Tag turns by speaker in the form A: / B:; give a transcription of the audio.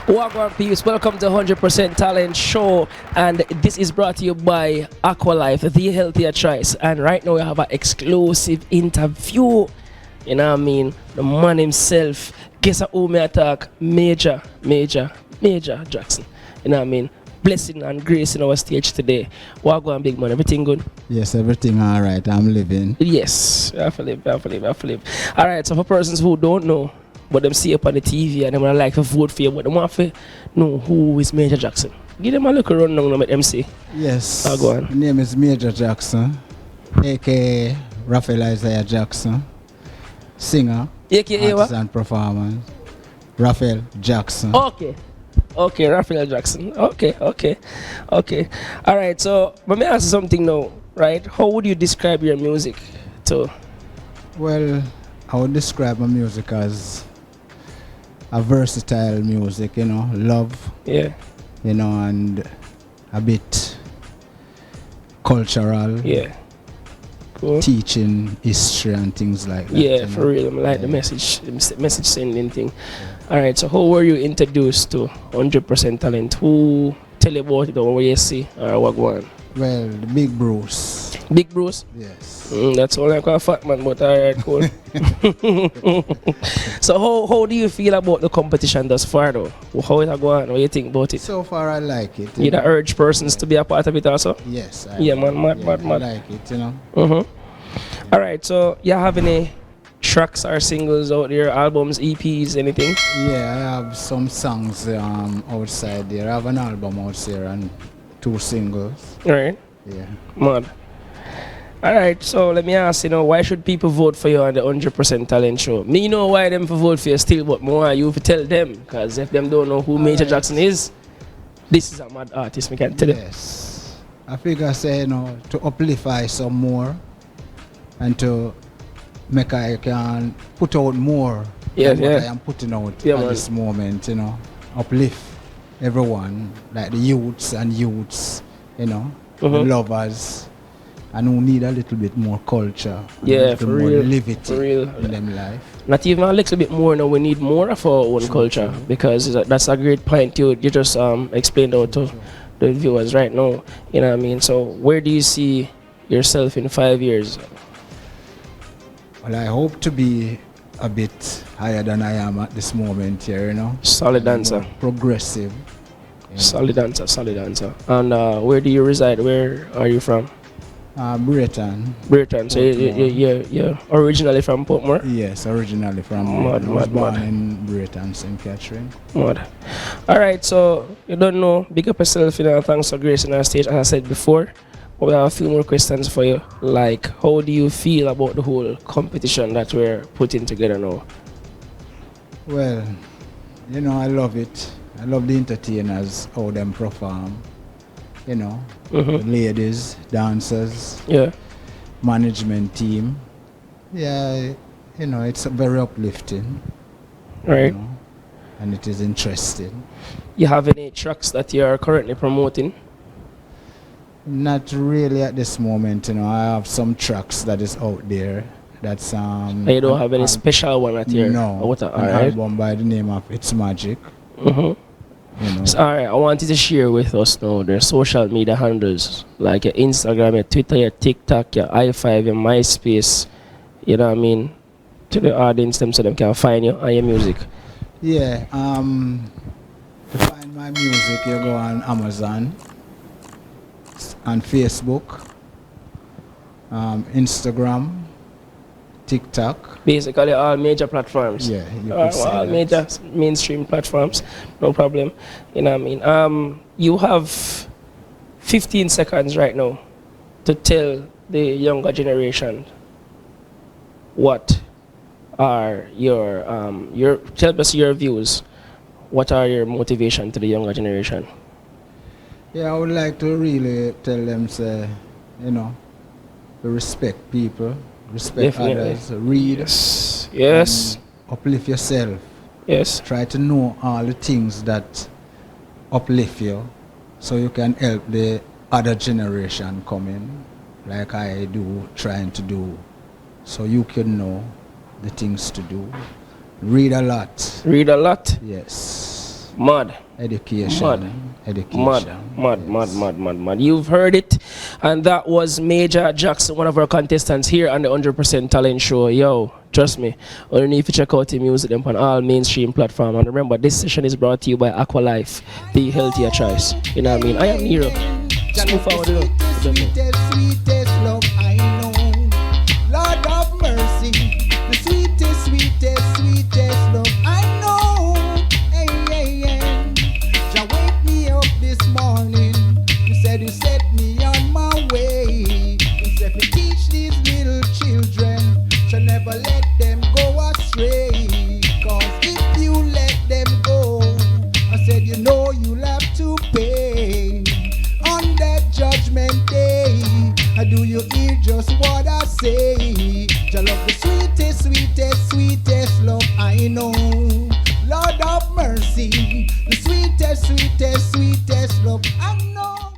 A: Welcome, peeps. Welcome to 100% Talent Show, and this is brought to you by Aqualife, the healthier choice. And right now we have an exclusive interview. You know what I mean? The man himself. Guess who me attack? Majah Jackson. You know what I mean? Blessing and grace in our stage today. What going, big man? Everything good?
B: Yes, everything all right. I'm living.
A: Yes, I believe. All right. So for persons who don't know, but them see up on the TV and they want to like to vote for you, but they want to know who is Majah Jackson. Give them a little rundown and let them see.
B: Yes.
A: Go on.
B: My name is Majah Jackson, aka Raphael Isaiah Jackson, singer,
A: AKA
B: artist and performer. Raphael Jackson.
A: Okay, Raphael Jackson. Okay. All right, so let me ask you something now, right? How would you describe your music to?
B: Well, I would describe my music as a versatile music, love,
A: Yeah.
B: and a bit cultural.
A: Yeah. Cool.
B: Teaching history and things like that.
A: Yeah, for real. I like the message sending thing. All right, so how were you introduced to 100% Talent? Who tell you about it or what you see or what go on?
B: Well, the Big Bruce.
A: Big Bruce?
B: Yes.
A: That's all I call a fat man, but alright, cool. So how do you feel about the competition thus far though? How is it going? What do you think about it?
B: So far I like it.
A: You urge persons to be a part of it also?
B: Yes.
A: Yeah, man, mad.
B: I like it,
A: Alright, so you have any tracks or singles out there, albums, EPs, anything?
B: Yeah, I have some songs outside there. I have an album outside there and 2 singles.
A: Alright.
B: Yeah.
A: Mad. Alright, so let me ask, why should people vote for you on the 100% Talent Show? Me know why them for vote for you still, but more you to tell them. Because if them don't know who Majah Jackson is, this is a mad artist, me can tell you.
B: Yes. I figure say, to uplift I some more and to make I can put out more than what I am putting out at this moment, uplift everyone, like the youths, the lovers, and who need a little bit more culture,
A: for
B: more
A: real,
B: levity in them life.
A: Not even a little bit more, we need more of our own culture, because that's a great point you just explained out to the viewers right now, you know what I mean? So where do you see yourself in 5 years?
B: Well, I hope to be a bit higher than I am at this moment here,
A: Solid answer.
B: Progressive.
A: Solid answer. And where do you reside? Where are you from?
B: Britain.
A: So you're originally from Portmore?
B: Yes, originally from I was born in Britain, St. Catherine.
A: Mad. Alright, so you don't know, big up yourself, thanks for gracing our stage, as I said before. But we have a few more questions for you. Like, how do you feel about the whole competition that we're putting together now?
B: Well, I love it. I love the entertainers, how them perform. The ladies, dancers, management team. Yeah, it's very uplifting.
A: Right.
B: And it is interesting.
A: You have any tracks that you are currently promoting?
B: Not really at this moment, I have some tracks that is out there. That's
A: you don't have any special one at your
B: album by the name of It's Magic.
A: So, alright, I wanted to share with us now their social media handles, like your Instagram, your Twitter, your TikTok, your i5, your MySpace, you know what I mean, to the audience them so they can find you and your music.
B: Yeah, to find my music you go on Amazon and Facebook, Instagram, TikTok.
A: Basically all major platforms.
B: Yeah,
A: all major mainstream platforms, no problem. You know what I mean? You have 15 seconds right now to tell the younger generation what are your tell us your views. What are your motivation to the younger generation?
B: Yeah, I would like to really tell them, say, to respect people, respect others, read,
A: yes,
B: uplift yourself.
A: Yes.
B: Try to know all the things that uplift you, so you can help the other generation coming, like I do, trying to do, so you can know the things to do. Read a lot.
A: Read a lot?
B: Yes.
A: Mad.
B: Education.
A: Mad. You've heard it. And that was Majah Jackson, one of our contestants here on the 100% Talent Show. Yo, trust me, only need to check out the music them on all mainstream platforms. And remember, this session is brought to you by Aqua Life, the healthier choice. You know what I mean? I am Nero. Just move forward, you know.
B: Sweetest love I know. Lord of mercy, the sweetest love I know. Hey. Jah wake me up this morning. You said you set me on my way. You said me teach these little children, shall never let them go astray. Cause if you let them go, I said you know you'll have to pay on that judgment day. Do you hear just what I say? Jah love the sweetest love I know. Lord of mercy, the sweetest love I know.